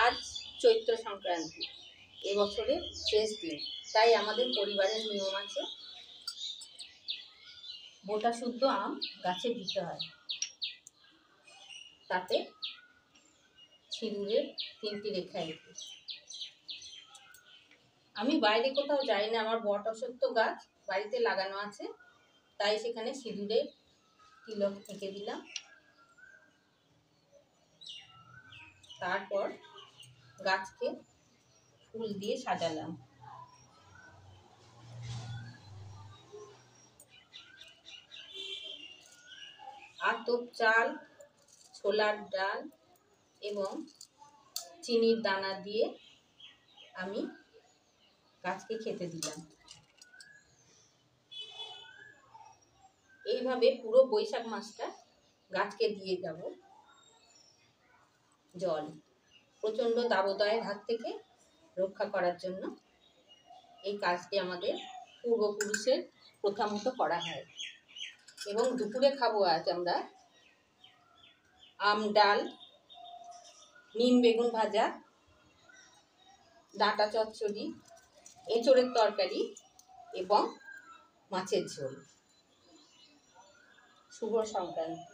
আজ চৈত্র সংক্রান্তি, এবছরের শেষ দিন, তাই আমাদের পরিবারের নিয়ম আছে বোটা শুদ্ধ আম গাছে দিতে হয়, তাতে সিঁদুরের 3টি রেখা এঁকে। আমি বাইরে কোথাও যাই না, আমার বট অশ্বত্থ গাছ বাড়িতে লাগানো আছে, তাই সেখানে সিঁদুরের তিলক এঁকে দিলাম। তারপর গাছকে ফুল দিয়ে সাজালাম। আতপ চাল, ছোলার ডাল এবং চিনির দানা দিয়ে আমি গাছকে খেতে দিলাম। এইভাবে পুরো বৈশাখ মাসটা গাছকে দিয়ে যাব জল, প্রচণ্ড দাবদাহের হাত থেকে রক্ষা করার জন্য এই কাজটি আমাদের পূর্বপুরুষের প্রথা মতো করা হয়। এবং দুপুরে খাবো আজ আমরা আম ডাল, নিম বেগুন ভাজা, ডাঁটা চচ্চড়ি, এঁচোড়ের তরকারি এবং মাছের ঝোল। শুভ সংক্রান্তি।